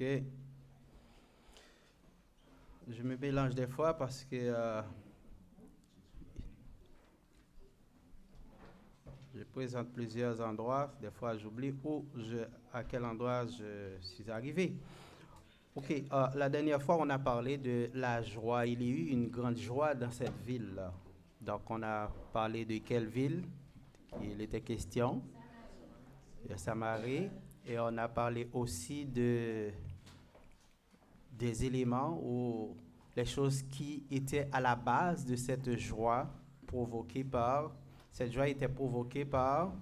OK. Je me mélange des fois parce que je présente plusieurs endroits. Des fois, j'oublie à quel endroit je suis arrivé. OK. La dernière fois, on a parlé de la joie. Il y a eu une grande joie dans cette ville-là. Donc, on a parlé de quelle ville il était question? De Samarie. Et on a parlé aussi des éléments ou les choses qui étaient à la base de cette joie cette joie était provoquée par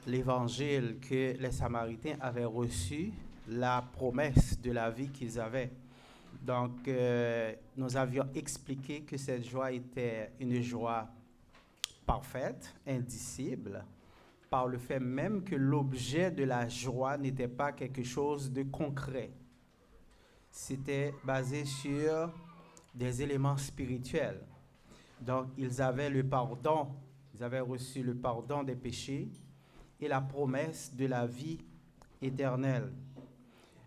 l'évangile que les Samaritains avaient reçu, la promesse de la vie qu'ils avaient. Donc, nous avions expliqué que cette joie était une joie parfaite, indicible, par le fait même que l'objet de la joie n'était pas quelque chose de concret. C'était basé sur des éléments spirituels. Donc, ils avaient le pardon, ils avaient reçu le pardon des péchés et la promesse de la vie éternelle.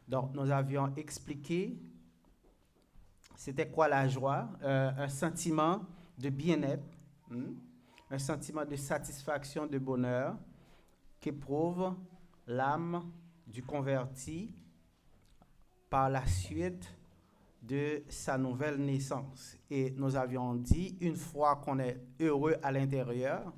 Donc, nous avions expliqué c'était quoi la joie, un sentiment de bien-être, un sentiment de satisfaction, de bonheur qu'éprouve l'âme du converti par la suite de sa nouvelle naissance. Et nous avions dit, une fois qu'on est heureux à l'intérieur,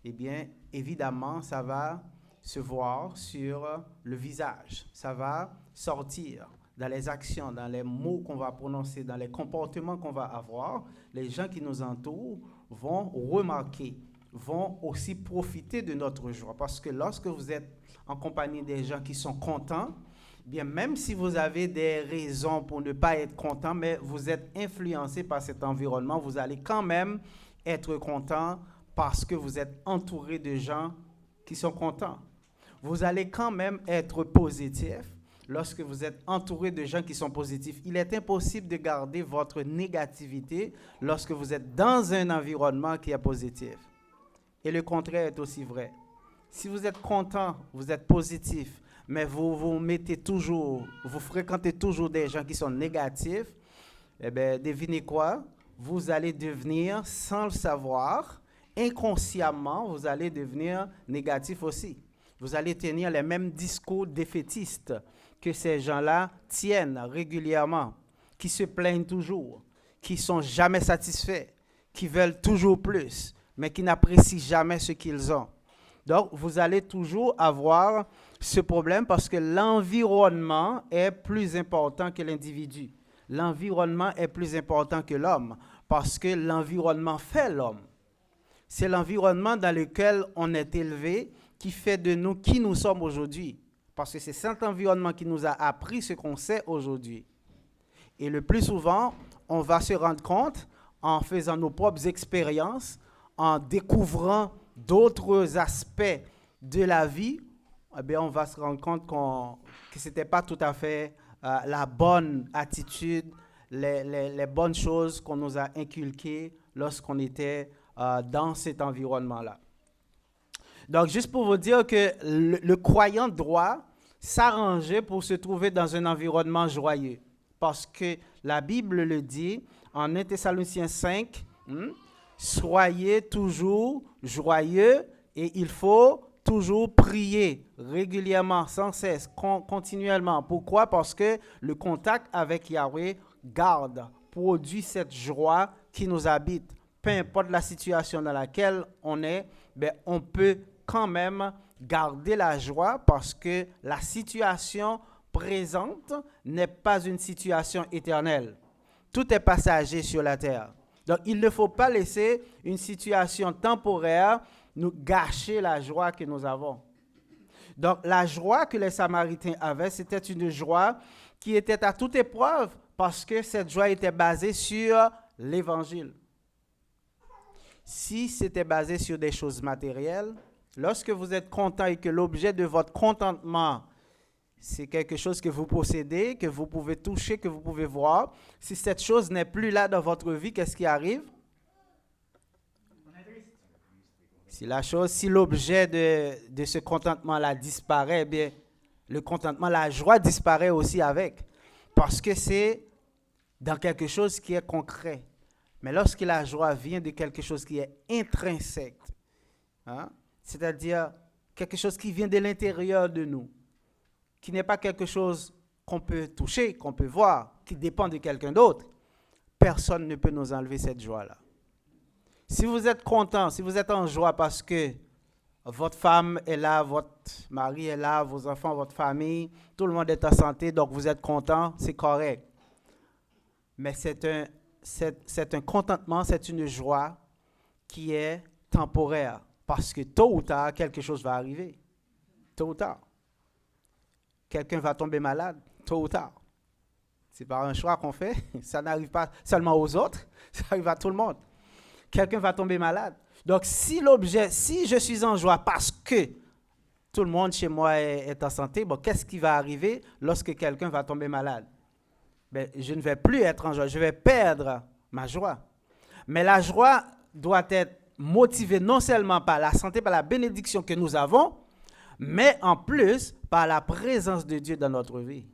eh bien, évidemment, ça va se voir sur le visage. Ça va sortir dans les actions, dans les mots qu'on va prononcer, dans les comportements qu'on va avoir. Les gens qui nous entourent vont remarquer, vont aussi profiter de notre joie. Parce que lorsque vous êtes en compagnie des gens qui sont contents, bien, même si vous avez des raisons pour ne pas être content, mais vous êtes influencé par cet environnement, vous allez quand même être content parce que vous êtes entouré de gens qui sont contents. Vous allez quand même être positif lorsque vous êtes entouré de gens qui sont positifs. Il est impossible de garder votre négativité lorsque vous êtes dans un environnement qui est positif. Et le contraire est aussi vrai. Si vous êtes content, vous êtes positif, mais vous fréquentez toujours des gens qui sont négatifs, eh bien, devinez quoi? Vous allez devenir, sans le savoir, inconsciemment, vous allez devenir négatif aussi. Vous allez tenir les mêmes discours défaitistes que ces gens-là tiennent régulièrement, qui se plaignent toujours, qui ne sont jamais satisfaits, qui veulent toujours plus, mais qui n'apprécient jamais ce qu'ils ont. Donc, vous allez toujours avoir ce problème parce que l'environnement est plus important que l'individu. L'environnement est plus important que l'homme parce que l'environnement fait l'homme. C'est l'environnement dans lequel on est élevé qui fait de nous qui nous sommes aujourd'hui. Parce que c'est cet environnement qui nous a appris ce qu'on sait aujourd'hui. Et le plus souvent, on va se rendre compte en faisant nos propres expériences, en découvrant d'autres aspects de la vie, eh bien, on va se rendre compte que ce n'était pas tout à fait la bonne attitude, les bonnes choses qu'on nous a inculquées lorsqu'on était dans cet environnement-là. Donc, juste pour vous dire que le croyant doit s'arranger pour se trouver dans un environnement joyeux. Parce que la Bible le dit en 1 Thessaloniciens 5, soyez toujours joyeux et il faut toujours prier régulièrement, sans cesse, continuellement. Pourquoi? Parce que le contact avec Yahweh produit cette joie qui nous habite. Peu importe la situation dans laquelle on est, ben, on peut quand même garder la joie parce que la situation présente n'est pas une situation éternelle. Tout est passager sur la terre. Donc, il ne faut pas laisser une situation temporaire nous gâcher la joie que nous avons. Donc, la joie que les Samaritains avaient, c'était une joie qui était à toute épreuve parce que cette joie était basée sur l'Évangile. Si c'était basé sur des choses matérielles, lorsque vous êtes content et que l'objet de votre contentement, c'est quelque chose que vous possédez, que vous pouvez toucher, que vous pouvez voir, si cette chose n'est plus là dans votre vie, qu'est-ce qui arrive? Si l'objet de ce contentement-là disparaît, eh bien, le contentement, la joie disparaît aussi avec. Parce que c'est dans quelque chose qui est concret. Mais lorsque la joie vient de quelque chose qui est intrinsèque, hein, c'est-à-dire quelque chose qui vient de l'intérieur de nous, qui n'est pas quelque chose qu'on peut toucher, qu'on peut voir, qui dépend de quelqu'un d'autre, personne ne peut nous enlever cette joie-là. Si vous êtes content, si vous êtes en joie parce que votre femme est là, votre mari est là, vos enfants, votre famille, tout le monde est en santé, donc vous êtes content, c'est correct. Mais c'est un contentement, c'est une joie qui est temporaire. Parce que tôt ou tard, quelque chose va arriver. Tôt ou tard. Quelqu'un va tomber malade, tôt ou tard. C'est par un choix qu'on fait. Ça n'arrive pas seulement aux autres, ça arrive à tout le monde. Quelqu'un va tomber malade. Donc, si je suis en joie parce que tout le monde chez moi est en santé, bon, qu'est-ce qui va arriver lorsque quelqu'un va tomber malade? Ben, je ne vais plus être en joie, je vais perdre ma joie. Mais la joie doit être motivée non seulement par la santé, par la bénédiction que nous avons, mais en plus par la présence de Dieu dans notre vie.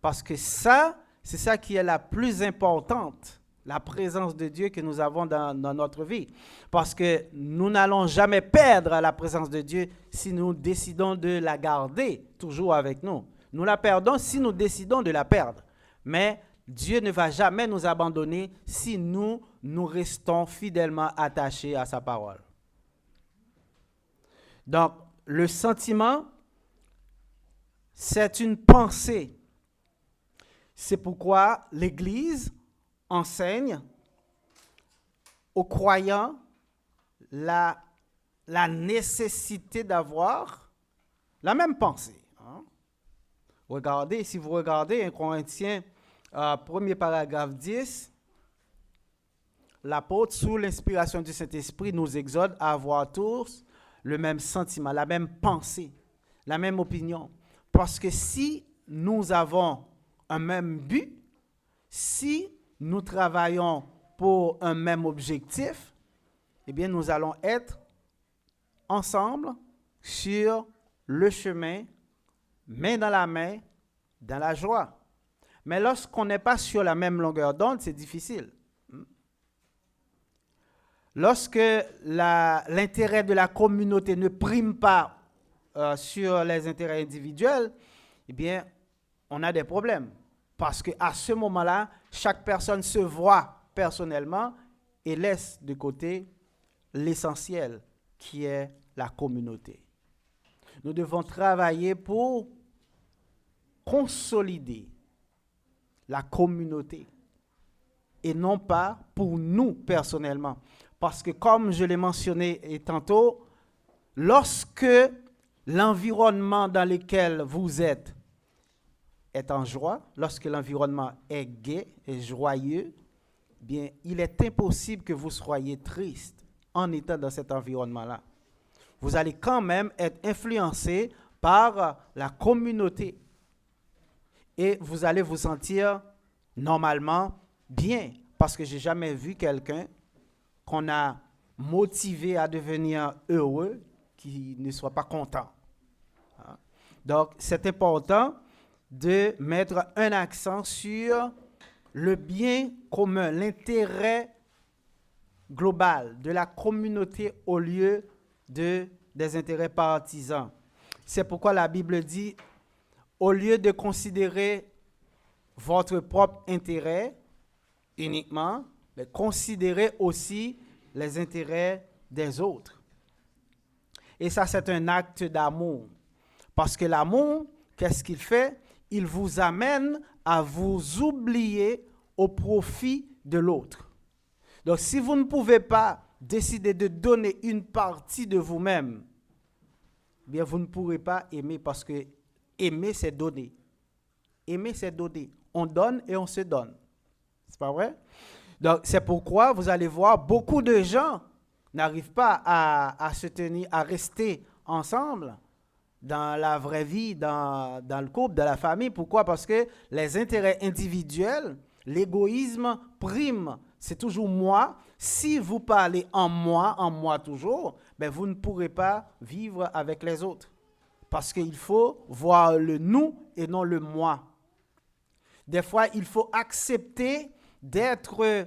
Parce que ça, c'est ça qui est la plus importante, la présence de Dieu que nous avons dans notre vie. Parce que nous n'allons jamais perdre la présence de Dieu si nous décidons de la garder toujours avec nous. Nous la perdons si nous décidons de la perdre. Mais Dieu ne va jamais nous abandonner si nous restons fidèlement attachés à sa parole. Donc, le sentiment, c'est une pensée. C'est pourquoi l'Église enseigne aux croyants la nécessité d'avoir la même pensée. Regardez, si vous regardez 1 Corinthiens, premier paragraphe 10, l'apôtre, sous l'inspiration du Saint-Esprit, nous exhorte à avoir tous le même sentiment, la même pensée, la même opinion. Parce que si nous avons un même but, si nous travaillons pour un même objectif, eh bien, nous allons être ensemble sur le chemin, main dans la main, dans la joie. Mais lorsqu'on n'est pas sur la même longueur d'onde, c'est difficile. Lorsque l'intérêt de la communauté ne prime pas sur les intérêts individuels, eh bien, on a des problèmes. Parce qu'à ce moment-là, chaque personne se voit personnellement et laisse de côté l'essentiel qui est la communauté. Nous devons travailler pour consolider la communauté et non pas pour nous personnellement. Parce que comme je l'ai mentionné tantôt, lorsque l'environnement dans lequel vous êtes est en joie, lorsque l'environnement est gai et joyeux, bien, il est impossible que vous soyez triste en étant dans cet environnement-là. Vous allez quand même être influencé par la communauté et vous allez vous sentir normalement bien, parce que je n'ai jamais vu quelqu'un qu'on a motivé à devenir heureux qui ne soit pas content. Donc, c'est important de mettre un accent sur le bien commun, l'intérêt global de la communauté au lieu des intérêts partisans. C'est pourquoi la Bible dit, au lieu de considérer votre propre intérêt uniquement, mais considérez aussi les intérêts des autres. Et ça, c'est un acte d'amour. Parce que l'amour, qu'est-ce qu'il fait? Il vous amène à vous oublier au profit de l'autre. Donc, si vous ne pouvez pas décider de donner une partie de vous-même, bien, vous ne pourrez pas aimer, parce que aimer, c'est donner. Aimer, c'est donner. On donne et on se donne. C'est pas vrai? Donc, c'est pourquoi vous allez voir, beaucoup de gens n'arrivent pas à se tenir, à rester ensemble dans la vraie vie, dans le couple, dans la famille. Pourquoi? Parce que les intérêts individuels, l'égoïsme prime. C'est toujours moi. Si vous parlez en moi toujours, ben vous ne pourrez pas vivre avec les autres. Parce qu'il faut voir le nous et non le moi. Des fois, il faut accepter d'être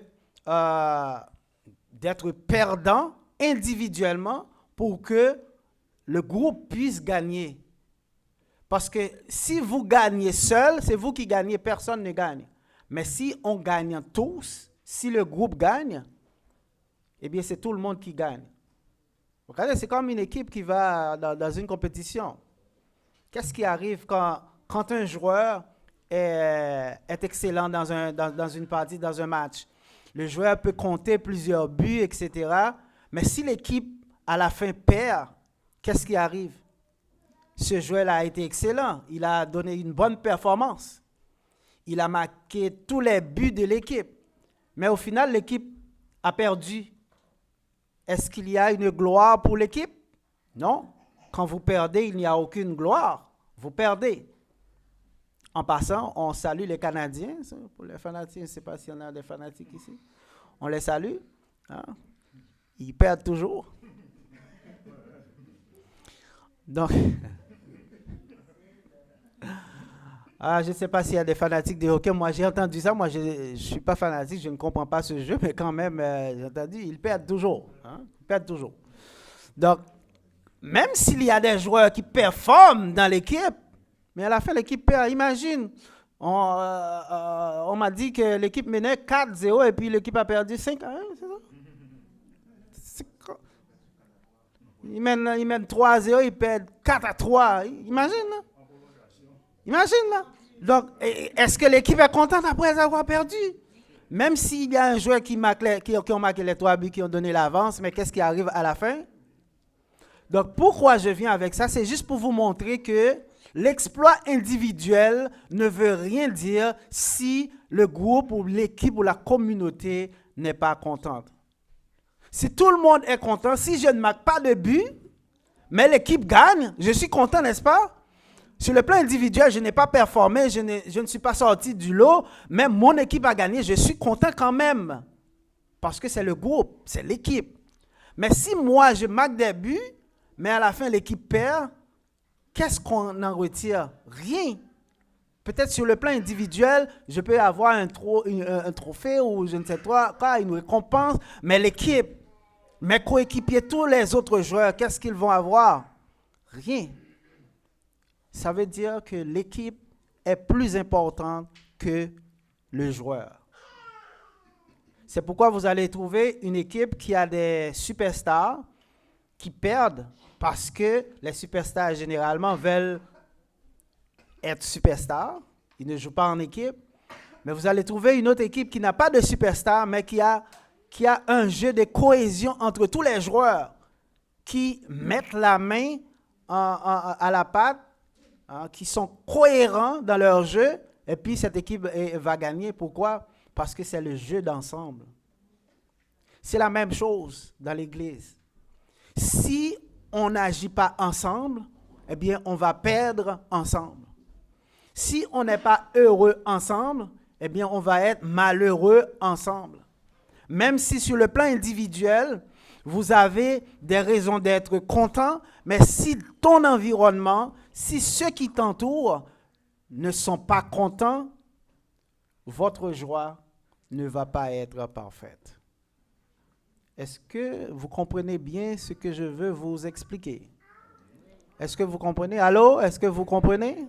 perdant individuellement pour que le groupe puisse gagner. Parce que si vous gagnez seul, c'est vous qui gagnez, personne ne gagne. Mais si on gagne tous, si le groupe gagne, eh bien c'est tout le monde qui gagne. Regardez, c'est comme une équipe qui va dans une compétition. Qu'est-ce qui arrive quand un joueur est excellent dans une partie, dans un match? Le joueur peut compter plusieurs buts, etc. Mais si l'équipe, à la fin, perd, qu'est-ce qui arrive? Ce joueur-là a été excellent. Il a donné une bonne performance. Il a marqué tous les buts de l'équipe. Mais au final, l'équipe a perdu. Est-ce qu'il y a une gloire pour l'équipe? Non. Quand vous perdez, il n'y a aucune gloire. Vous perdez. En passant, on salue les Canadiens. Pour les fanatiques, je ne sais pas s'il y en a des fanatiques ici. On les salue. Hein? Ils perdent toujours. Donc, je ne sais pas s'il y a des fanatiques de hockey. Moi, j'ai entendu ça. Moi, je ne suis pas fanatique. Je ne comprends pas ce jeu. Mais quand même, j'ai entendu, ils perdent toujours. Hein? Ils perdent toujours. Donc, même s'il y a des joueurs qui performent dans l'équipe, mais à la fin, l'équipe perd. Imagine, on m'a dit que l'équipe menait 4-0 et puis l'équipe a perdu 5-1. C'est ça? Ils mènent 3-0, ils perdent 4-3. Imagine, là. Imagine, là. Donc, est-ce que l'équipe est contente après avoir perdu? Même s'il y a un joueur qui ont marqué les 3 buts, qui ont donné l'avance, mais qu'est-ce qui arrive à la fin? Donc, pourquoi je viens avec ça? C'est juste pour vous montrer que l'exploit individuel ne veut rien dire si le groupe ou l'équipe ou la communauté n'est pas contente. Si tout le monde est content, si je ne marque pas de but, mais l'équipe gagne, je suis content, n'est-ce pas? Sur le plan individuel, je n'ai pas performé, je ne suis pas sorti du lot, mais mon équipe a gagné, je suis content quand même. Parce que c'est le groupe, c'est l'équipe. Mais si moi, je marque des buts, mais à la fin, l'équipe perd, qu'est-ce qu'on en retire? Rien. Peut-être sur le plan individuel, je peux avoir un trophée ou je ne sais quoi, une récompense, mais l'équipe, mes coéquipiers, tous les autres joueurs, qu'est-ce qu'ils vont avoir? Rien. Ça veut dire que l'équipe est plus importante que le joueur. C'est pourquoi vous allez trouver une équipe qui a des superstars qui perdent parce que les superstars généralement veulent être superstars. Ils ne jouent pas en équipe. Mais vous allez trouver une autre équipe qui n'a pas de superstar, mais qui a un jeu de cohésion entre tous les joueurs qui mettent la main à la pâte, qui sont cohérents dans leur jeu, et puis cette équipe va gagner. Pourquoi? Parce que c'est le jeu d'ensemble. C'est la même chose dans l'Église. Si on n'agit pas ensemble, eh bien, on va perdre ensemble. Si on n'est pas heureux ensemble, eh bien, on va être malheureux ensemble. Même si sur le plan individuel, vous avez des raisons d'être content, mais si ton environnement, si ceux qui t'entourent ne sont pas contents, votre joie ne va pas être parfaite. Est-ce que vous comprenez bien ce que je veux vous expliquer? Est-ce que vous comprenez? Allô? Est-ce que vous comprenez?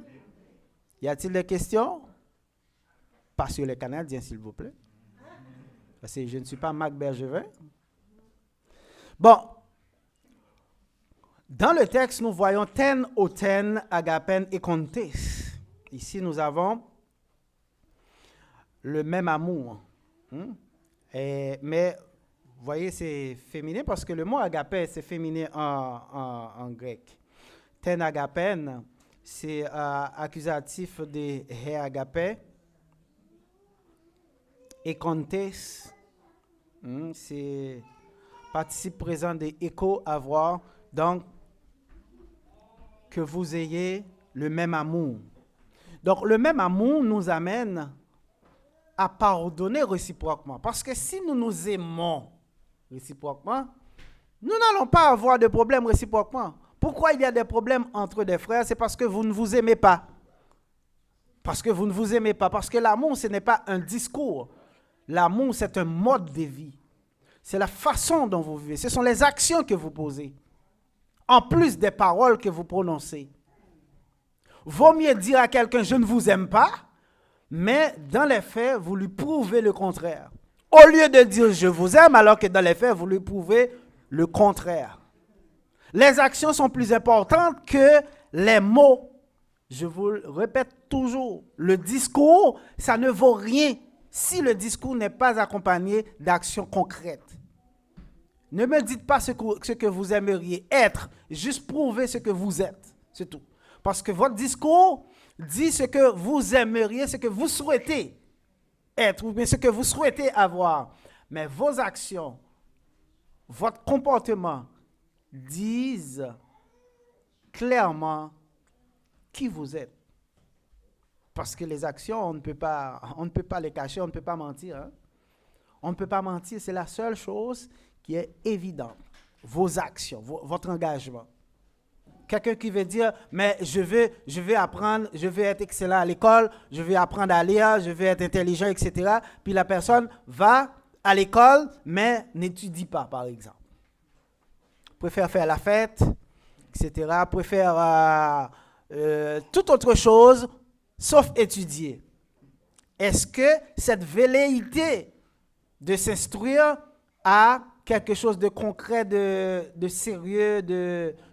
Y a-t-il des questions? Pas sur les Canadiens, s'il vous plaît. Parce que je ne suis pas Marc Bergevin. Bon. Dans le texte, nous voyons ten oten, agapen et contes. Ici, nous avons le même amour. Mais, vous voyez, c'est féminin parce que le mot agapé, c'est féminin en grec. Ten agapen, c'est accusatif de he agapé. Et contes, c'est participe présent de écho, avoir. Donc, que vous ayez le même amour. Donc, le même amour nous amène à pardonner réciproquement. Parce que si nous nous aimons réciproquement, nous n'allons pas avoir de problème réciproquement. Pourquoi il y a des problèmes entre des frères? C'est parce que vous ne vous aimez pas. Parce que vous ne vous aimez pas. Parce que l'amour, ce n'est pas un discours. L'amour, c'est un mode de vie. C'est la façon dont vous vivez. Ce sont les actions que vous posez. En plus des paroles que vous prononcez. Vaut mieux dire à quelqu'un, je ne vous aime pas, mais dans les faits, vous lui prouvez le contraire. Au lieu de dire, je vous aime, alors que dans les faits, vous lui prouvez le contraire. Les actions sont plus importantes que les mots. Je vous le répète toujours, le discours, ça ne vaut rien si le discours n'est pas accompagné d'actions concrètes. Ne me dites pas ce que vous aimeriez être, juste prouvez ce que vous êtes, c'est tout. Parce que votre discours dit ce que vous aimeriez, ce que vous souhaitez être, ou bien ce que vous souhaitez avoir. Mais vos actions, votre comportement disent clairement qui vous êtes. Parce que les actions, on ne peut pas les cacher, on ne peut pas mentir. Hein? On ne peut pas mentir, c'est la seule chose qui est évidente. Vos actions, votre engagement. Quelqu'un qui veut dire, mais je vais apprendre, je vais être excellent à l'école, je vais apprendre à lire, je vais être intelligent, etc. Puis la personne va à l'école, mais n'étudie pas, par exemple. Préfère faire la fête, etc. Préfère toute autre chose, sauf étudier. Est-ce que cette velléité de s'instruire a quelque chose de concret, de sérieux,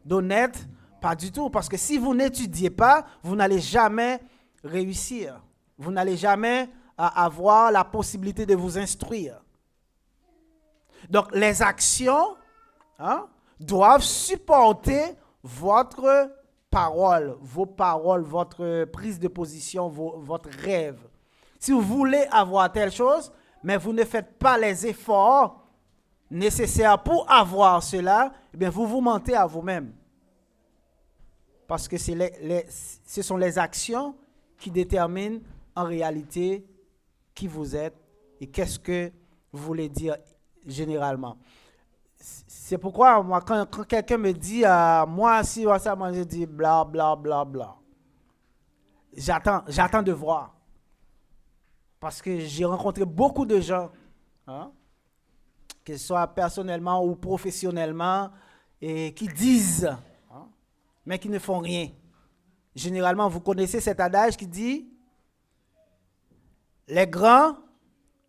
d'honnête? Pas du tout, parce que si vous n'étudiez pas, vous n'allez jamais réussir. Vous n'allez jamais avoir la possibilité de vous instruire. Donc, les actions doivent supporter votre parole, vos paroles, votre prise de position, votre rêve. Si vous voulez avoir telle chose, mais vous ne faites pas les efforts nécessaires pour avoir cela, eh bien, vous vous mentez à vous-même. Parce que ce sont les actions qui déterminent en réalité qui vous êtes et qu'est-ce que vous voulez dire généralement. C'est pourquoi, moi, quand quelqu'un me dit moi, si, ça, moi, je dis bla, bla, bla, bla. J'attends de voir. Parce que j'ai rencontré beaucoup de gens, que ce soit personnellement ou professionnellement, et qui disent, mais qui ne font rien. Généralement, vous connaissez cet adage qui dit les grands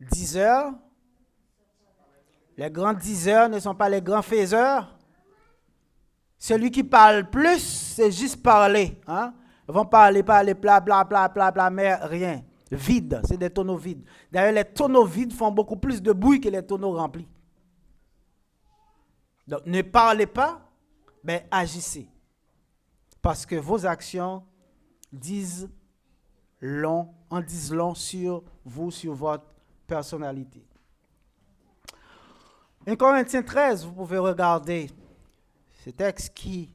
diseurs ne sont pas les grands faiseurs. Celui qui parle plus, c'est juste parler. Ils vont parler, bla, bla, bla, bla, bla, mais rien. Vide, c'est des tonneaux vides. D'ailleurs, les tonneaux vides font beaucoup plus de bruit que les tonneaux remplis. Donc, ne parlez pas, mais agissez. Parce que vos actions en disent long sur vous, sur votre personnalité. 1 Corinthiens 13, vous pouvez regarder ce texte qui,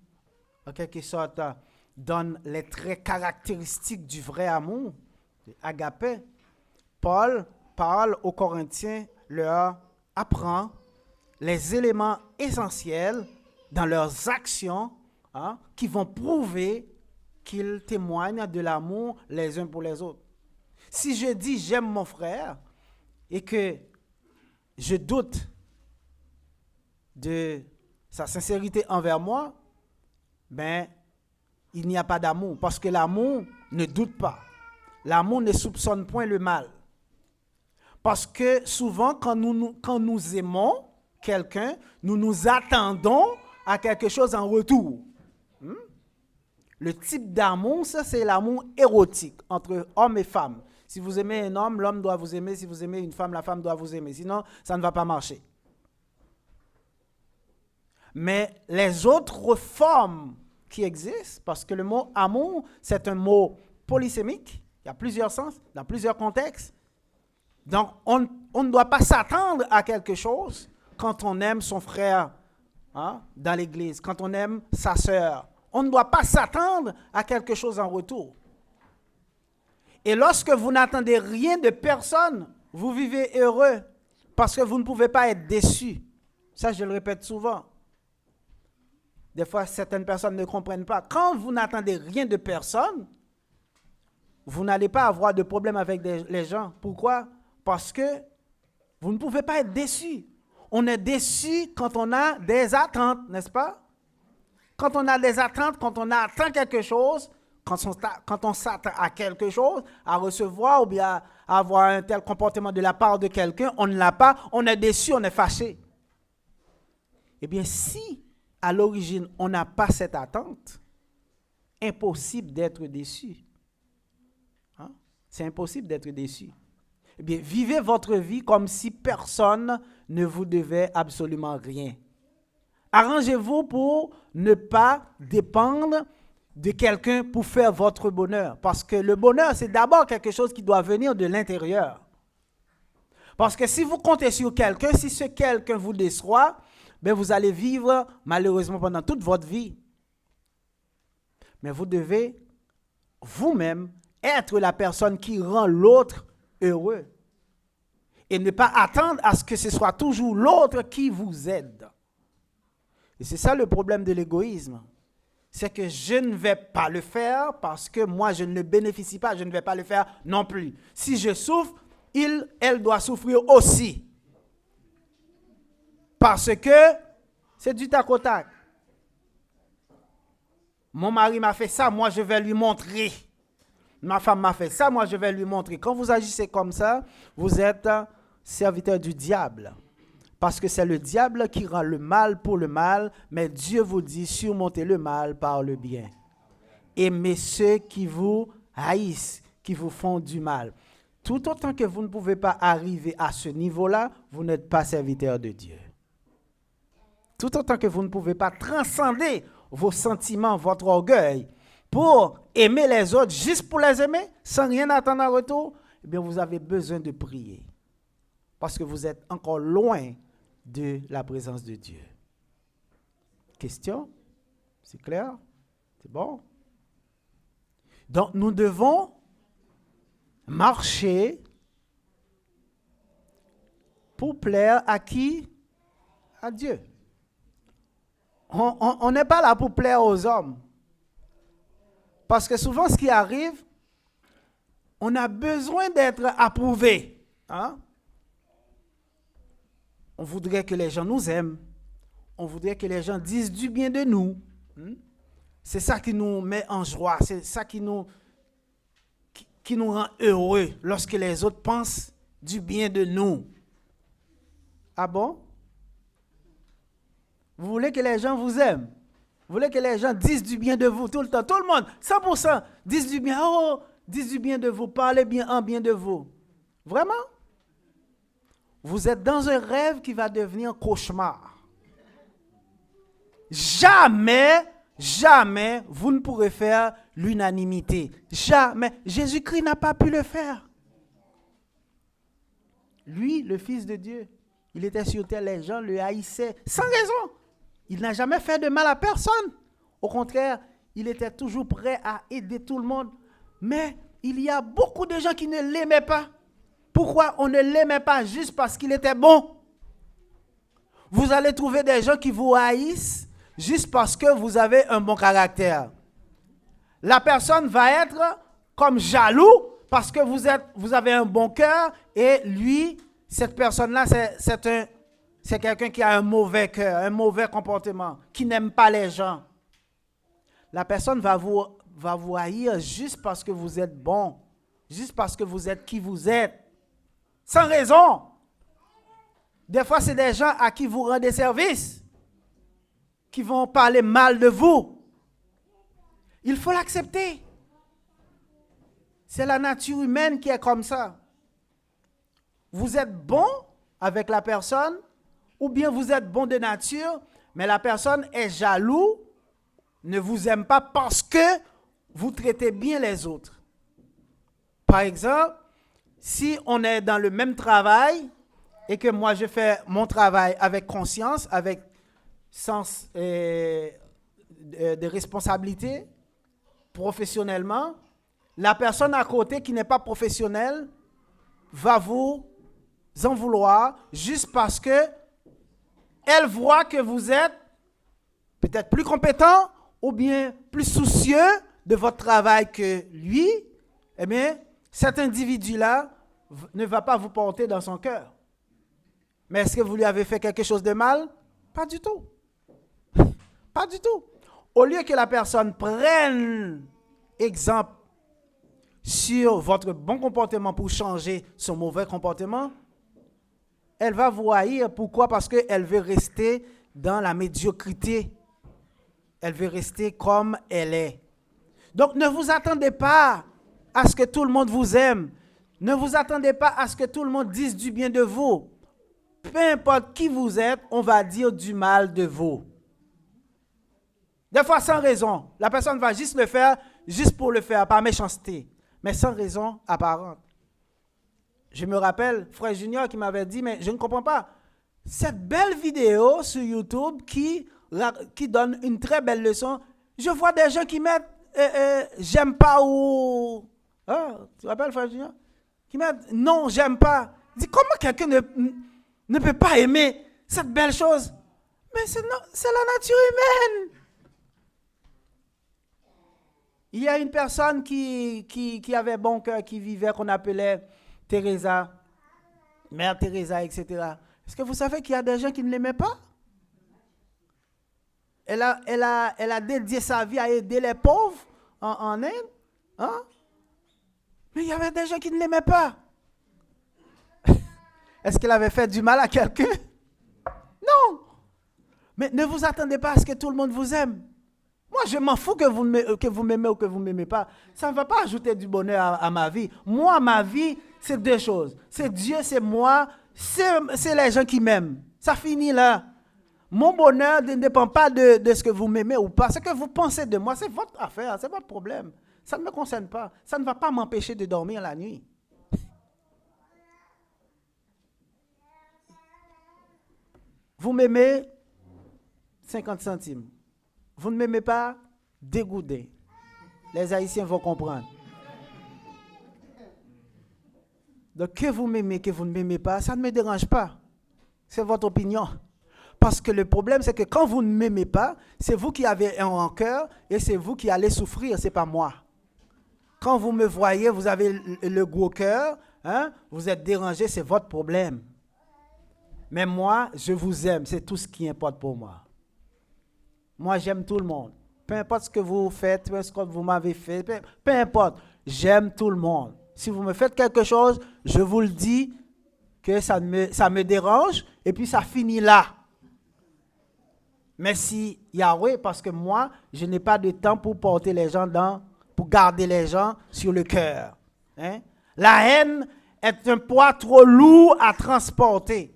en quelque sorte, donne les traits caractéristiques du vrai amour, agapé. Paul parle aux Corinthiens, leur apprend les éléments essentiels dans leurs actions qui vont prouver qu'ils témoignent de l'amour les uns pour les autres. Si je dis j'aime mon frère et que je doute de sa sincérité envers moi, ben, il n'y a pas d'amour. Parce que l'amour ne doute pas. L'amour ne soupçonne point le mal. Parce que souvent, quand nous aimons quelqu'un, nous nous attendons à quelque chose en retour. Le type d'amour, ça c'est l'amour érotique entre homme et femme. Si vous aimez un homme, l'homme doit vous aimer. Si vous aimez une femme, la femme doit vous aimer. Sinon, ça ne va pas marcher. Mais les autres formes qui existent, parce que le mot amour, c'est un mot polysémique, il y a plusieurs sens, dans plusieurs contextes. Donc, on ne doit pas s'attendre à quelque chose quand on aime son frère dans l'église, quand on aime sa sœur. On ne doit pas s'attendre à quelque chose en retour. Et lorsque vous n'attendez rien de personne, vous vivez heureux parce que vous ne pouvez pas être déçu. Ça, je le répète souvent. Des fois, certaines personnes ne comprennent pas. Quand vous n'attendez rien de personne, vous n'allez pas avoir de problème avec les gens. Pourquoi? Parce que vous ne pouvez pas être déçu. On est déçu quand on a des attentes, n'est-ce pas? Quand on a des attentes, quand on attend quelque chose, quand on s'attend à quelque chose, à recevoir ou bien à avoir un tel comportement de la part de quelqu'un, on ne l'a pas, on est déçu, on est fâché. Eh bien, si à l'origine on n'a pas cette attente, impossible d'être déçu. Hein? C'est impossible d'être déçu. Eh bien, vivez votre vie comme si personne ne vous devait absolument rien. Arrangez-vous pour ne pas dépendre de quelqu'un pour faire votre bonheur. Parce que le bonheur, c'est d'abord quelque chose qui doit venir de l'intérieur. Parce que si vous comptez sur quelqu'un, si ce quelqu'un vous déçoit, ben vous allez vivre malheureusement pendant toute votre vie. Mais vous devez vous-même être la personne qui rend l'autre heureux. Et ne pas attendre à ce que ce soit toujours l'autre qui vous aide. Et c'est ça le problème de l'égoïsme. C'est que je ne vais pas le faire parce que moi je ne bénéficie pas, je ne vais pas le faire non plus. Si je souffre, elle doit souffrir aussi. Parce que c'est du tac au tac. Mon mari m'a fait ça, moi je vais lui montrer. Ma femme m'a fait ça, moi je vais lui montrer. Quand vous agissez comme ça, vous êtes serviteur du diable. Parce que c'est le diable qui rend le mal pour le mal, mais Dieu vous dit surmontez le mal par le bien. Aimez ceux qui vous haïssent, qui vous font du mal. Tout autant que vous ne pouvez pas arriver à ce niveau-là, vous n'êtes pas serviteur de Dieu. Tout autant que vous ne pouvez pas transcender vos sentiments, votre orgueil, pour aimer les autres juste pour les aimer, sans rien attendre en retour, eh bien vous avez besoin de prier. Parce que vous êtes encore loin de la présence de Dieu. Question? C'est clair? C'est bon? Donc nous devons marcher pour plaire à qui? À Dieu. On n'est pas là pour plaire aux hommes. Parce que souvent ce qui arrive, on a besoin d'être approuvé. Hein? On voudrait que les gens nous aiment. On voudrait que les gens disent du bien de nous. C'est ça qui nous met en joie. C'est ça qui nous rend heureux lorsque les autres pensent du bien de nous. Ah bon? Vous voulez que les gens vous aiment? Vous voulez que les gens disent du bien de vous tout le temps? Tout le monde, 100%, disent du bien. Oh, disent du bien de vous. Parlez bien en bien de vous. Vraiment? Vous êtes dans un rêve qui va devenir cauchemar. Jamais, jamais vous ne pourrez faire l'unanimité. Jamais. Jésus-Christ n'a pas pu le faire. Lui, le Fils de Dieu, il était sur terre, les gens le haïssaient sans raison. Il n'a jamais fait de mal à personne. Au contraire, il était toujours prêt à aider tout le monde. Mais il y a beaucoup de gens qui ne l'aimaient pas. Pourquoi on ne l'aimait pas juste parce qu'il était bon? Vous allez trouver des gens qui vous haïssent juste parce que vous avez un bon caractère. La personne va être comme jaloux parce que vous avez un bon cœur et lui, cette personne-là, c'est quelqu'un qui a un mauvais cœur, un mauvais comportement, qui n'aime pas les gens. La personne va vous haïr juste parce que vous êtes bon, juste parce que vous êtes qui vous êtes. Sans raison. Des fois, c'est des gens à qui vous rendez service, qui vont parler mal de vous. Il faut l'accepter. C'est la nature humaine qui est comme ça. Vous êtes bon avec la personne, ou bien vous êtes bon de nature, mais la personne est jaloux, ne vous aime pas parce que vous traitez bien les autres. Par exemple, si on est dans le même travail et que moi je fais mon travail avec conscience, avec sens de responsabilité, professionnellement, la personne à côté qui n'est pas professionnelle va vous en vouloir juste parce que elle voit que vous êtes peut-être plus compétent ou bien plus soucieux de votre travail que lui, eh bien, cet individu-là ne va pas vous porter dans son cœur. Mais est-ce que vous lui avez fait quelque chose de mal? Pas du tout. Pas du tout. Au lieu que la personne prenne exemple sur votre bon comportement pour changer son mauvais comportement, elle va vous haïr. Pourquoi? Parce qu'elle veut rester dans la médiocrité. Elle veut rester comme elle est. Donc, ne vous attendez pas à ce que tout le monde vous aime. Ne vous attendez pas à ce que tout le monde dise du bien de vous. Peu importe qui vous êtes, on va dire du mal de vous. Des fois, sans raison. La personne va juste le faire, juste pour le faire, par méchanceté. Mais sans raison apparente. Je me rappelle, Frère Junior qui m'avait dit, mais je ne comprends pas. Cette belle vidéo sur YouTube qui donne une très belle leçon, je vois des gens qui mettent j'aime pas ou... Ah, tu te rappelles, Frère Junior? Qui mettent non, j'aime pas. Dis, comment quelqu'un ne peut pas aimer cette belle chose? Mais c'est la nature humaine. Il y a une personne qui avait bon cœur, qui vivait, qu'on appelait Teresa, Mère Teresa, etc. Est-ce que vous savez qu'il y a des gens qui ne l'aimaient pas? Elle a dédié sa vie à aider les pauvres en Inde. Hein? Mais il y avait des gens qui ne l'aimaient pas. Est-ce qu'elle avait fait du mal à quelqu'un? Non. Mais ne vous attendez pas à ce que tout le monde vous aime. Moi, je m'en fous que vous m'aimez ou que vous ne m'aimez pas. Ça ne va pas ajouter du bonheur à ma vie. Moi, ma vie, c'est deux choses. C'est Dieu, c'est moi, c'est les gens qui m'aiment. Ça finit là. Mon bonheur ne dépend pas de ce que vous m'aimez ou pas. Ce que vous pensez de moi, c'est votre affaire, c'est votre problème. Ça ne me concerne pas. Ça ne va pas m'empêcher de dormir la nuit. Vous m'aimez, 50 centimes. Vous ne m'aimez pas, dégoûté. Les Haïtiens vont comprendre. Donc, que vous m'aimez, que vous ne m'aimez pas, ça ne me dérange pas. C'est votre opinion. Parce que le problème, c'est que quand vous ne m'aimez pas, c'est vous qui avez un rancœur et c'est vous qui allez souffrir, ce n'est pas moi. Quand vous me voyez, vous avez le gros cœur, hein, vous êtes dérangé, c'est votre problème. Mais moi, je vous aime, c'est tout ce qui importe pour moi. Moi, j'aime tout le monde. Peu importe ce que vous faites, peu importe ce que vous m'avez fait, peu importe, j'aime tout le monde. Si vous me faites quelque chose, je vous le dis que ça me dérange et puis ça finit là. Merci Yahweh, parce que moi, je n'ai pas de temps pour porter les gens pour garder les gens sur le cœur. Hein? La haine est un poids trop lourd à transporter.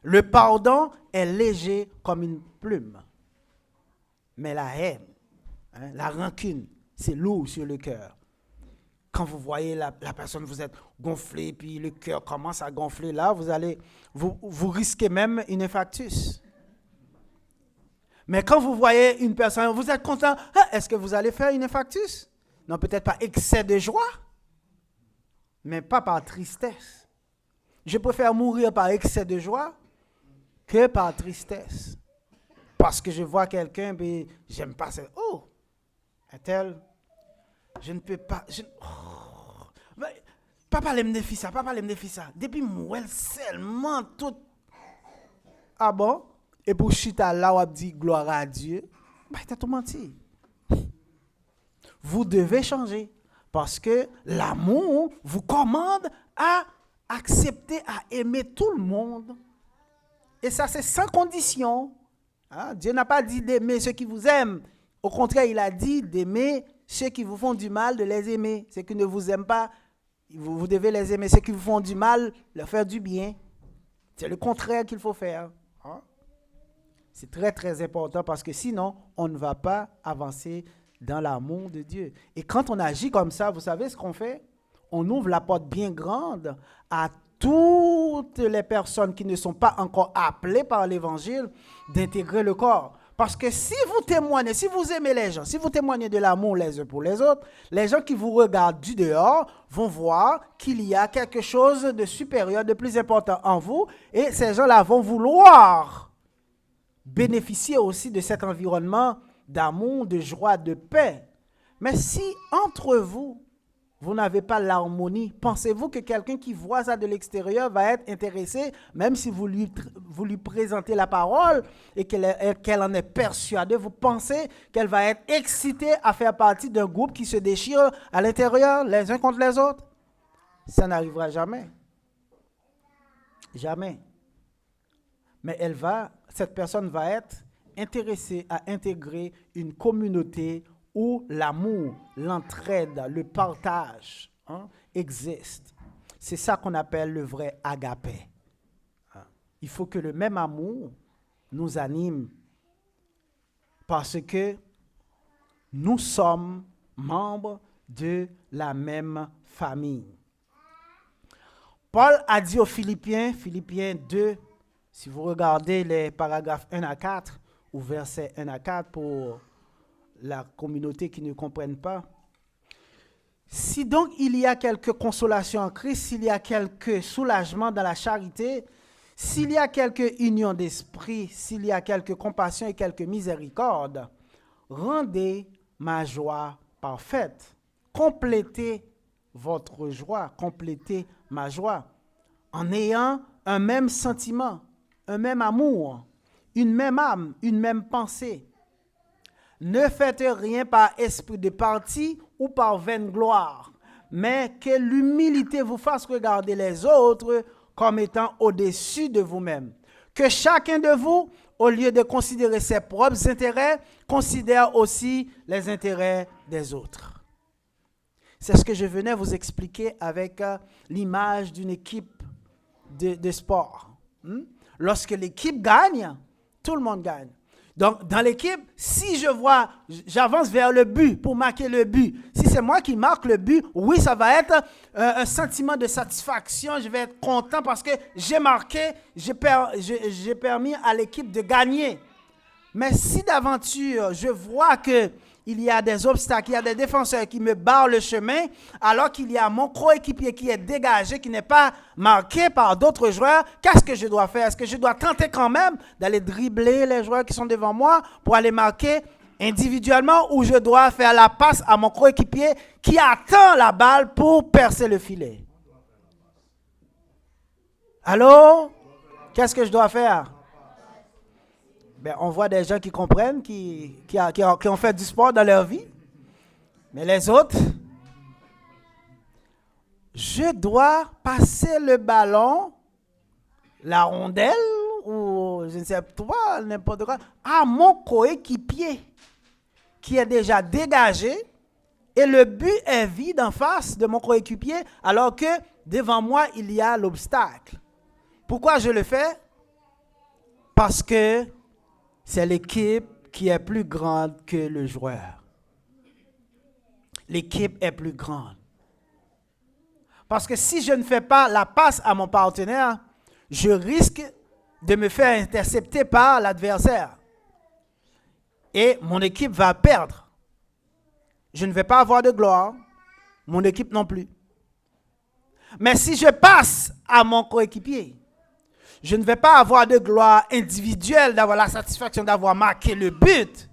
Le pardon est léger comme une plume. Mais la haine, hein, la rancune, c'est lourd sur le cœur. Quand vous voyez la personne, vous êtes gonflé, puis le cœur commence à gonfler, là, vous risquez même une infarctus. Mais quand vous voyez une personne, vous êtes content, ah, est-ce que vous allez faire une infarctus? Non, peut-être pas excès de joie, mais pas par tristesse. Je préfère mourir par excès de joie que par tristesse. Parce que je vois quelqu'un, mais j'aime pas ça. Oh, un-tel, je ne peux pas. Papa l'aime de ça, papa l'aime de ça. Depuis moi, seulement tout. Ah bon? Et pour chita là, on dit gloire à Dieu. Bah, t'as tout menti. Vous devez changer. Parce que l'amour vous commande à accepter, à aimer tout le monde. Et ça, c'est sans condition. Hein? Dieu n'a pas dit d'aimer ceux qui vous aiment. Au contraire, il a dit d'aimer ceux qui vous font du mal, de les aimer. Ceux qui ne vous aiment pas, vous devez les aimer. Ceux qui vous font du mal, leur faire du bien. C'est le contraire qu'il faut faire. Hein? C'est très, très important parce que sinon, on ne va pas avancer dans l'amour de Dieu. Et quand on agit comme ça, vous savez ce qu'on fait? On ouvre la porte bien grande à toutes les personnes qui ne sont pas encore appelées par l'Évangile d'intégrer le corps. Parce que si vous témoignez, si vous aimez les gens, si vous témoignez de l'amour les uns pour les autres, les gens qui vous regardent du dehors vont voir qu'il y a quelque chose de supérieur, de plus important en vous, et ces gens-là vont vouloir bénéficier aussi de cet environnement d'amour, de joie, de paix. Mais si entre vous, vous n'avez pas l'harmonie, pensez-vous que quelqu'un qui voit ça de l'extérieur va être intéressé, même si vous lui présentez la parole et qu'elle en est persuadée, vous pensez qu'elle va être excitée à faire partie d'un groupe qui se déchire à l'intérieur, les uns contre les autres? Ça n'arrivera jamais. Jamais. Mais cette personne va être intéressée à intégrer une communauté où l'amour, l'entraide, le partage existe. C'est ça qu'on appelle le vrai agapé. Il faut que le même amour nous anime parce que nous sommes membres de la même famille. Paul a dit aux Philippiens, Philippiens 2, si vous regardez les paragraphes 1 à 4 ou versets 1 à 4 pour la communauté qui ne comprenne pas. Si donc il y a quelque consolation en Christ, s'il y a quelque soulagement dans la charité, s'il y a quelque union d'esprit, s'il y a quelque compassion et quelque miséricorde, rendez ma joie parfaite. Complétez votre joie, complétez ma joie en ayant un même sentiment, un même amour, une même âme, une même pensée. Ne faites rien par esprit de parti ou par vaine gloire, mais que l'humilité vous fasse regarder les autres comme étant au-dessus de vous-même. Que chacun de vous, au lieu de considérer ses propres intérêts, considère aussi les intérêts des autres. C'est ce que je venais vous expliquer avec l'image d'une équipe de sport. Lorsque l'équipe gagne, tout le monde gagne. Donc, dans l'équipe, si j'avance vers le but pour marquer le but, si c'est moi qui marque le but, oui, ça va être un sentiment de satisfaction. Je vais être content parce que j'ai marqué, j'ai permis à l'équipe de gagner. Mais si d'aventure, je vois qu'il y a des obstacles, il y a des défenseurs qui me barrent le chemin, alors qu'il y a mon coéquipier qui est dégagé, qui n'est pas marqué par d'autres joueurs, qu'est-ce que je dois faire? Est-ce que je dois tenter quand même d'aller dribbler les joueurs qui sont devant moi pour aller marquer individuellement, ou je dois faire la passe à mon coéquipier qui attend la balle pour percer le filet? Allô? Qu'est-ce que je dois faire? Ben, on voit des gens qui comprennent, qui ont fait du sport dans leur vie. Mais les autres, je dois passer le ballon, la rondelle, ou je ne sais pas, n'importe quoi, à mon coéquipier qui est déjà dégagé et le but est vide en face de mon coéquipier alors que devant moi, il y a l'obstacle. Pourquoi je le fais? Parce que c'est l'équipe qui est plus grande que le joueur. L'équipe est plus grande. Parce que si je ne fais pas la passe à mon partenaire, je risque de me faire intercepter par l'adversaire. Et mon équipe va perdre. Je ne vais pas avoir de gloire, mon équipe non plus. Mais si je passe à mon coéquipier, je ne vais pas avoir de gloire individuelle, d'avoir la satisfaction d'avoir marqué le but.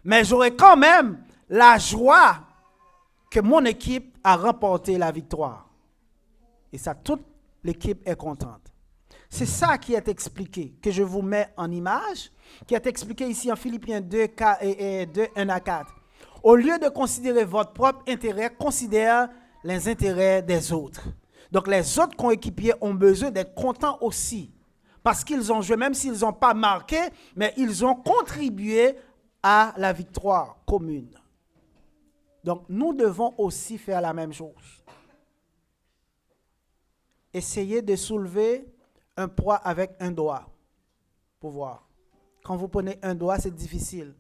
Mais j'aurai quand même la joie que mon équipe a remporté la victoire. Et ça, toute l'équipe est contente. C'est ça qui est expliqué, que je vous mets en image, qui est expliqué ici en Philippiens 2, 1 à 4. Au lieu de considérer votre propre intérêt, considère les intérêts des autres. Donc, les autres coéquipiers ont besoin d'être contents aussi. Parce qu'ils ont joué, même s'ils n'ont pas marqué, mais ils ont contribué à la victoire commune. Donc, nous devons aussi faire la même chose. Essayez de soulever un poids avec un doigt. Pour voir. Quand vous prenez un doigt, c'est difficile.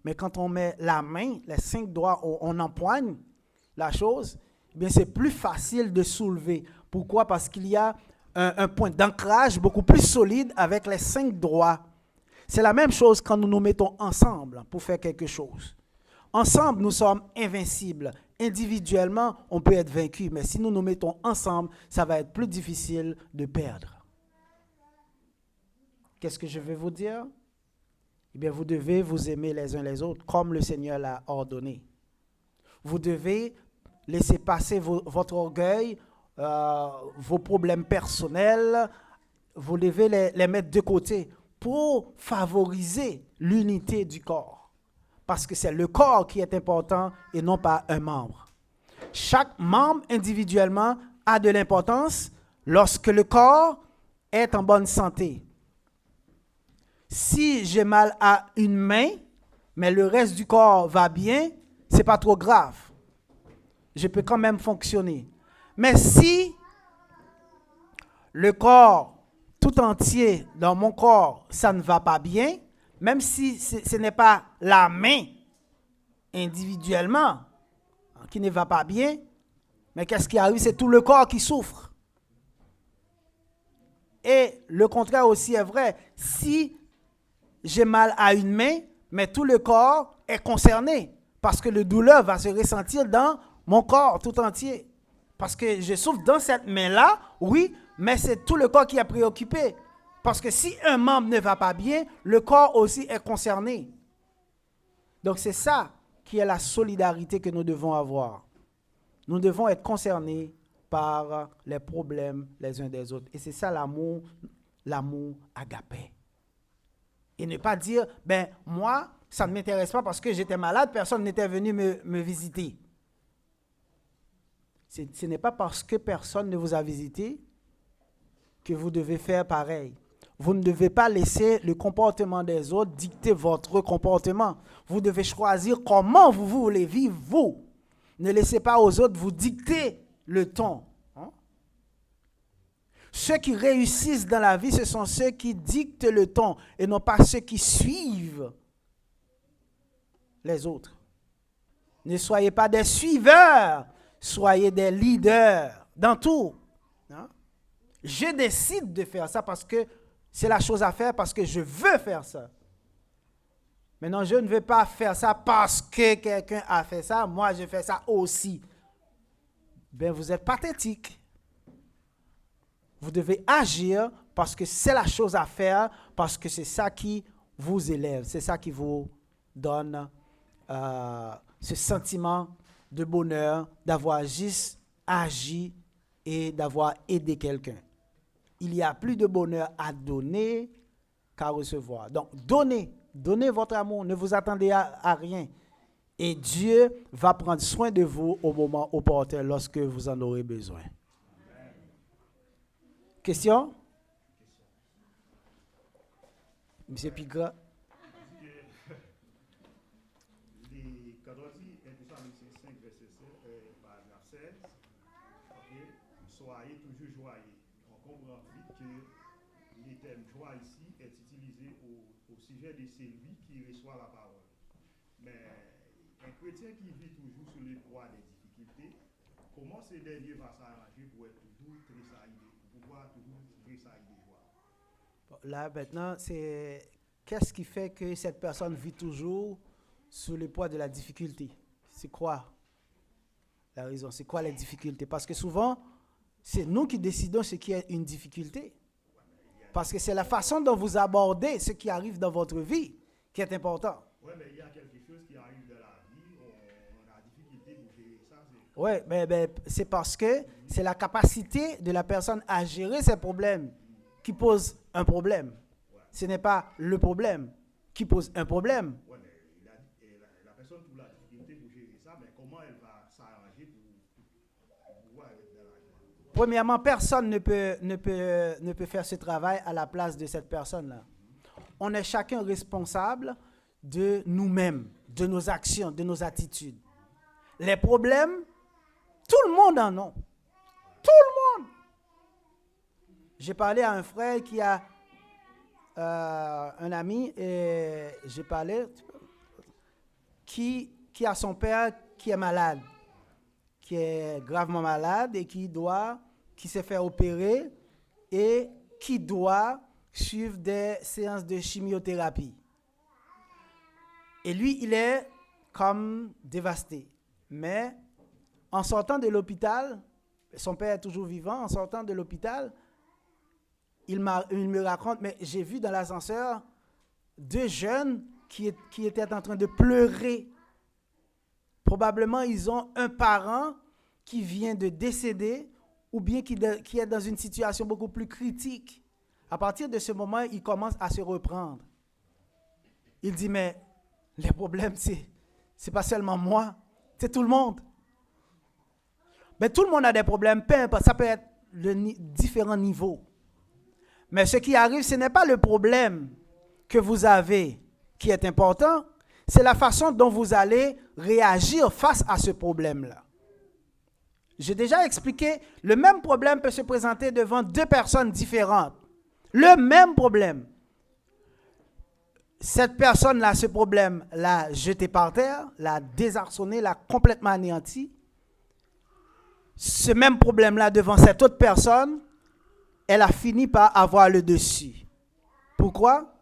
Mais quand on met la main, les 5 doigts, on empoigne la chose, eh bien c'est plus facile de soulever. Pourquoi? Parce qu'il y a un point d'ancrage beaucoup plus solide avec les 5 doigts. C'est la même chose quand nous nous mettons ensemble pour faire quelque chose. Ensemble, nous sommes invincibles. Individuellement, on peut être vaincu, mais si nous nous mettons ensemble, ça va être plus difficile de perdre. Qu'est-ce que je vais vous dire? eh bien, vous devez vous aimer les uns les autres comme le Seigneur l'a ordonné. Vous devez laisser passer votre orgueil, vos problèmes personnels, vous devez les mettre de côté pour favoriser l'unité du corps. Parce que c'est le corps qui est important et non pas un membre. Chaque membre individuellement a de l'importance lorsque le corps est en bonne santé. Si j'ai mal à une main, mais le reste du corps va bien, ce n'est pas trop grave. Je peux quand même fonctionner. Mais si le corps tout entier, dans mon corps, ça ne va pas bien, même si ce n'est pas la main individuellement qui ne va pas bien, mais qu'est-ce qui arrive? C'est tout le corps qui souffre. Et le contraire aussi est vrai. Si j'ai mal à une main, mais tout le corps est concerné, parce que le douleur va se ressentir dans mon corps tout entier. Parce que je souffre dans cette main-là, oui, mais c'est tout le corps qui est préoccupé. Parce que si un membre ne va pas bien, le corps aussi est concerné. Donc c'est ça qui est la solidarité que nous devons avoir. Nous devons être concernés par les problèmes les uns des autres. Et c'est ça l'amour agapé. Et ne pas dire, ben moi, ça ne m'intéresse pas parce que j'étais malade, personne n'était venu me visiter. Ce n'est pas parce que personne ne vous a visité que vous devez faire pareil. Vous ne devez pas laisser le comportement des autres dicter votre comportement. Vous devez choisir comment vous voulez vivre, vous. Ne laissez pas aux autres vous dicter le ton. Ceux qui réussissent dans la vie, ce sont ceux qui dictent le ton et non pas ceux qui suivent les autres. Ne soyez pas des suiveurs, soyez des leaders dans tout. Je décide de faire ça parce que c'est la chose à faire, parce que je veux faire ça. Maintenant, je ne veux pas faire ça parce que quelqu'un a fait ça, moi je fais ça aussi. Ben, vous êtes pathétique. Vous devez agir parce que c'est la chose à faire, parce que c'est ça qui vous élève, c'est ça qui vous donne ce sentiment de bonheur, d'avoir juste agi et d'avoir aidé quelqu'un. Il y a plus de bonheur à donner qu'à recevoir. Donc, donnez votre amour, ne vous attendez à rien. Et Dieu va prendre soin de vous au moment opportun lorsque vous en aurez besoin. Question? Monsieur Pigra? Quand on dit 1 Thessaloniciens 5, verset 16, soyez toujours joyeux. On comprend vite que le terme joie ici est utilisé au sujet de celui qui reçoit la parole. Mais un chrétien qui vit toujours sous le poids des difficultés, comment ce dernier va s'arranger pour être toujours tressailli, pour pouvoir toujours tressaillir de joie? Là, maintenant, c'est qu'est-ce qui fait que cette personne vit toujours sous le poids de la difficulté? C'est quoi la raison? C'est quoi les difficultés? Parce que souvent, c'est nous qui décidons ce qui est une difficulté. Parce que c'est la façon dont vous abordez ce qui arrive dans votre vie qui est important. Oui, mais il y a quelque chose qui arrive dans la vie, on a difficulté pour gérer ça. Oui, mais c'est parce que c'est la capacité de la personne à gérer ses problèmes qui pose un problème. Ce n'est pas le problème qui pose un problème. Oui, mais la personne trouve la difficulté pour gérer ça, mais comment elle va s'arranger pour pouvoir être dans la joie? Premièrement, personne ne peut faire ce travail à la place de cette personne-là. On est chacun responsable de nous-mêmes, de nos actions, de nos attitudes. Les problèmes, tout le monde en a. Tout le monde. J'ai parlé à un frère qui a un ami, et j'ai parlé, qui a son père qui est malade, qui est gravement malade et qui s'est fait opérer et qui doit suivre des séances de chimiothérapie. Et lui, il est comme dévasté. Mais en sortant de l'hôpital, son père est toujours vivant, en sortant de l'hôpital, il me raconte, mais j'ai vu dans l'ascenseur deux jeunes qui étaient en train de pleurer. Probablement, ils ont un parent qui vient de décéder ou bien qui est dans une situation beaucoup plus critique. À partir de ce moment, il commence à se reprendre. Il dit, mais les problèmes, c'est pas seulement moi, c'est tout le monde. Mais tout le monde a des problèmes, peu importe, ça peut être de différents niveaux. Mais ce qui arrive, ce n'est pas le problème que vous avez qui est important, c'est la façon dont vous allez réagir face à ce problème-là. J'ai déjà expliqué, le même problème peut se présenter devant deux personnes différentes. Le même problème. Cette personne-là, ce problème, l'a jeté par terre, l'a désarçonné, l'a complètement anéanti. Ce même problème-là devant cette autre personne, elle a fini par avoir le dessus. Pourquoi?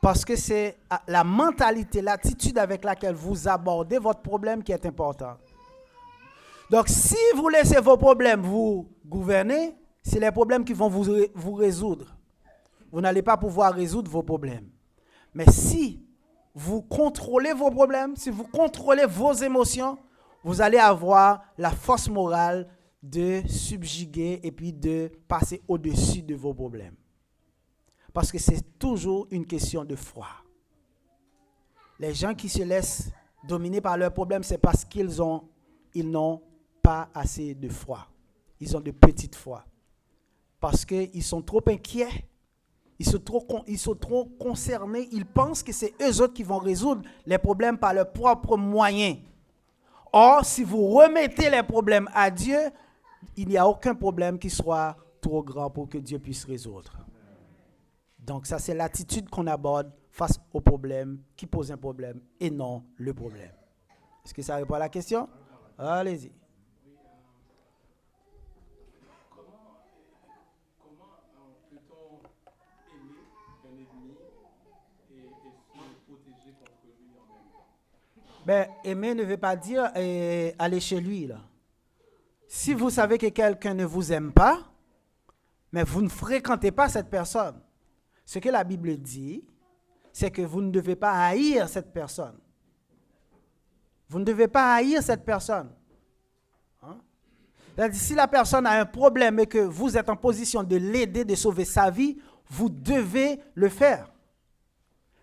Parce que c'est la mentalité, l'attitude avec laquelle vous abordez votre problème qui est importante. Donc, si vous laissez vos problèmes vous gouverner, c'est les problèmes qui vont vous résoudre. Vous n'allez pas pouvoir résoudre vos problèmes. Mais si vous contrôlez vos problèmes, si vous contrôlez vos émotions, vous allez avoir la force morale de subjuguer et puis de passer au-dessus de vos problèmes. Parce que c'est toujours une question de foi. Les gens qui se laissent dominer par leurs problèmes, c'est parce qu'ils n'ont pas assez de foi. Ils ont de petites foi. Parce qu'ils sont trop inquiets. Ils sont trop concernés. Ils pensent que c'est eux autres qui vont résoudre les problèmes par leurs propres moyens. Or, si vous remettez les problèmes à Dieu, il n'y a aucun problème qui soit trop grand pour que Dieu puisse résoudre. Donc, ça, c'est l'attitude qu'on aborde face au problème qui pose un problème et non le problème. Est-ce que ça répond à la question? Allez-y. Ben, aimer ne veut pas dire aller chez lui, là. Si vous savez que quelqu'un ne vous aime pas, mais vous ne fréquentez pas cette personne, ce que la Bible dit, c'est que vous ne devez pas haïr cette personne. Vous ne devez pas haïr cette personne. Hein? C'est-à-dire, si la personne a un problème et que vous êtes en position de l'aider, de sauver sa vie, vous devez le faire.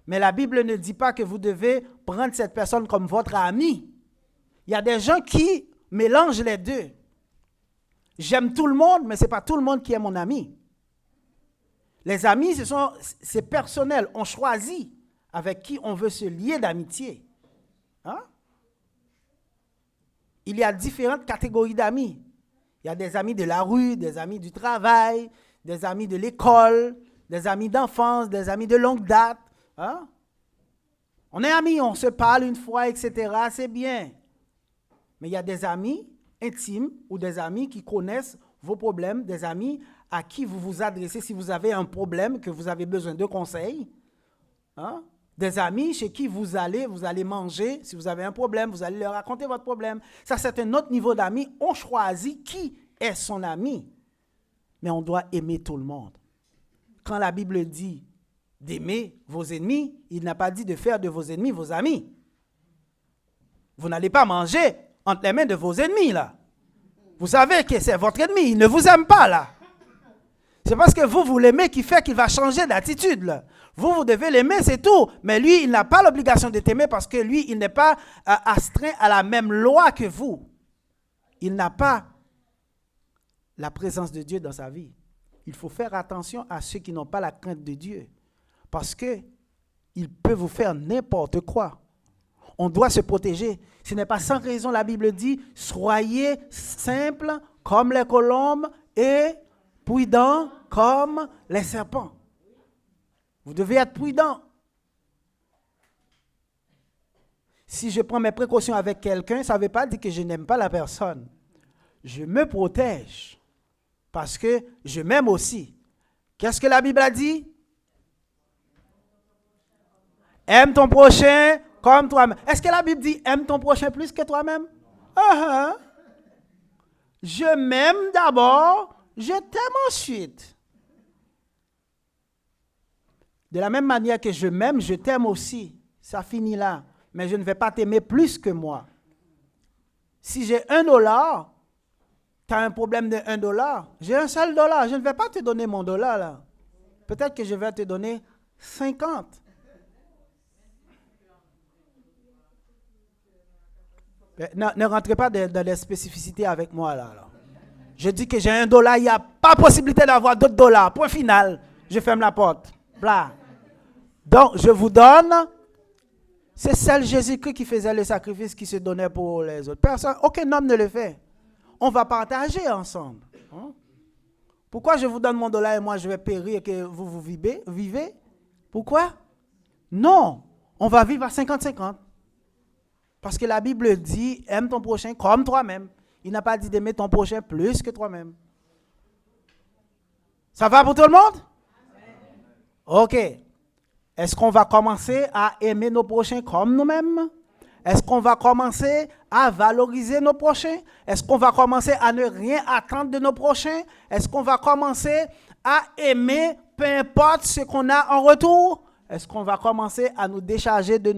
Mais la Bible ne dit pas que vous devez prendre cette personne comme votre ami. Il y a des gens qui mélangent les deux. J'aime tout le monde, mais ce n'est pas tout le monde qui est mon ami. Les amis, c'est personnel. On choisit avec qui on veut se lier d'amitié. Hein? Il y a différentes catégories d'amis. Il y a des amis de la rue, des amis du travail, des amis de l'école, des amis d'enfance, des amis de longue date. Hein? On est amis, on se parle une fois, etc. C'est bien. Mais il y a des amis intimes ou des amis qui connaissent vos problèmes, des amis à qui vous vous adressez si vous avez un problème, que vous avez besoin de conseils. Hein? Des amis chez qui vous allez manger. Si vous avez un problème, vous allez leur raconter votre problème. Ça, c'est un autre niveau d'amis. On choisit qui est son ami. Mais on doit aimer tout le monde. Quand la Bible dit d'aimer vos ennemis, il n'a pas dit de faire de vos ennemis vos amis. Vous n'allez pas manger entre les mains de vos ennemis, là. Vous savez que c'est votre ennemi, il ne vous aime pas, là. C'est parce que vous l'aimez qui fait qu'il va changer d'attitude, là. Vous devez l'aimer, c'est tout. Mais lui, il n'a pas l'obligation de t'aimer parce que lui, il n'est pas astreint à la même loi que vous. Il n'a pas la présence de Dieu dans sa vie. Il faut faire attention à ceux qui n'ont pas la crainte de Dieu. Parce qu'il peut vous faire n'importe quoi. On doit se protéger. Ce n'est pas sans raison, la Bible dit, soyez simples comme les colombes et prudents comme les serpents. Vous devez être prudent. Si je prends mes précautions avec quelqu'un, ça ne veut pas dire que je n'aime pas la personne. Je me protège parce que je m'aime aussi. Qu'est-ce que la Bible a dit? Aime ton prochain comme toi-même. Est-ce que la Bible dit aime ton prochain plus que toi-même? Je m'aime d'abord, je t'aime ensuite. De la même manière que je m'aime, je t'aime aussi. Ça finit là. Mais je ne vais pas t'aimer plus que moi. Si j'ai $1, tu as un problème de $1, j'ai un seul dollar. Je ne vais pas te donner mon dollar là. Peut-être que je vais te donner 50. Ne rentrez pas dans les spécificités avec moi là. Je dis que j'ai $1, il n'y a pas possibilité d'avoir d'autres dollars. Point final. Je ferme la porte. Blah. Donc, je vous donne. C'est seul Jésus-Christ qui faisait le sacrifice, qui se donnait pour les autres. Personne, aucun homme ne le fait. On va partager ensemble. Hein? Pourquoi je vous donne mon dollar et moi je vais périr et que vous vivez? Pourquoi? Non. On va vivre à 50-50. Parce que la Bible dit, aime ton prochain comme toi-même. Il n'a pas dit d'aimer ton prochain plus que toi-même. Ça va pour tout le monde? OK. Est-ce qu'on va commencer à aimer nos prochains comme nous-mêmes? Est-ce qu'on va commencer à valoriser nos prochains? Est-ce qu'on va commencer à ne rien attendre de nos prochains? Est-ce qu'on va commencer à aimer peu importe ce qu'on a en retour? Est-ce qu'on va commencer à nous décharger de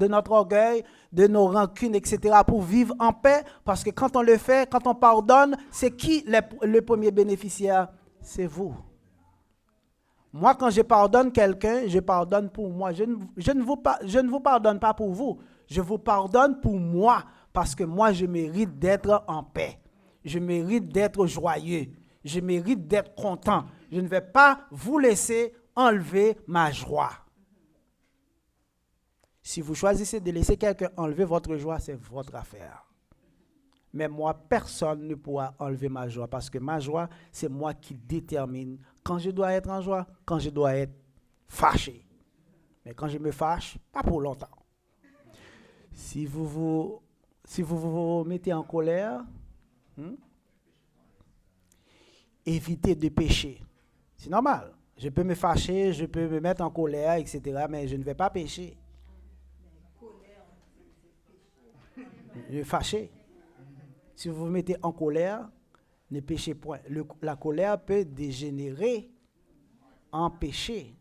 notre orgueil, de nos rancunes, etc. pour vivre en paix? Parce que quand on le fait, quand on pardonne, c'est qui le premier bénéficiaire? C'est vous. Moi, quand je pardonne quelqu'un, je pardonne pour moi. Je ne vous pardonne pas pour vous. Je vous pardonne pour moi. Parce que moi, je mérite d'être en paix. Je mérite d'être joyeux. Je mérite d'être content. Je ne vais pas vous laisser enlever ma joie. Si vous choisissez de laisser quelqu'un enlever votre joie, c'est votre affaire. Mais moi, personne ne pourra enlever ma joie parce que ma joie, c'est moi qui détermine quand je dois être en joie, quand je dois être fâché. Mais quand je me fâche, pas pour longtemps. Si vous vous mettez en colère, évitez de pécher. C'est normal. Je peux me fâcher, je peux me mettre en colère, etc., mais je ne vais pas pécher. Je vais fâcher. Si vous vous mettez en colère, ne péchez point. La colère peut dégénérer en péché.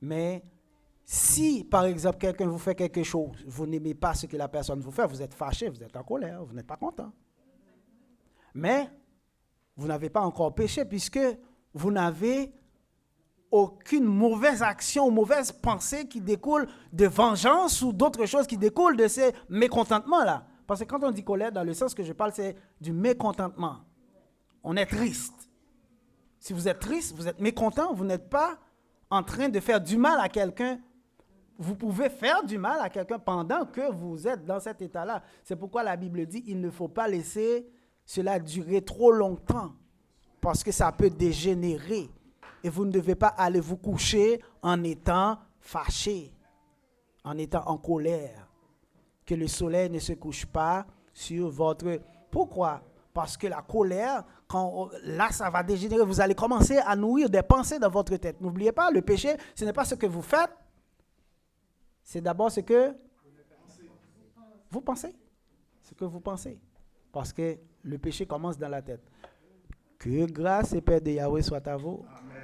Mais si, par exemple, quelqu'un vous fait quelque chose, vous n'aimez pas ce que la personne vous fait, vous êtes fâché, vous êtes en colère, vous n'êtes pas content. Mais vous n'avez pas encore péché puisque vous n'avez aucune mauvaise action ou mauvaise pensée qui découle de vengeance ou d'autres choses qui découlent de ces mécontentements-là. Parce que quand on dit colère, dans le sens que je parle, c'est du mécontentement. On est triste. Si vous êtes triste, vous êtes mécontent, vous n'êtes pas en train de faire du mal à quelqu'un. Vous pouvez faire du mal à quelqu'un pendant que vous êtes dans cet état-là. C'est pourquoi la Bible dit qu'il ne faut pas laisser cela durer trop longtemps. Parce que ça peut dégénérer. Et vous ne devez pas aller vous coucher en étant fâché, en étant en colère. Que le soleil ne se couche pas sur votre... Pourquoi? Parce que la colère, là, ça va dégénérer. Vous allez commencer à nourrir des pensées dans votre tête. N'oubliez pas, le péché, ce n'est pas ce que vous faites. C'est d'abord ce que vous pensez. Ce que vous pensez. Parce que le péché commence dans la tête. Que grâce et paix de Yahweh soit à vous. Amen.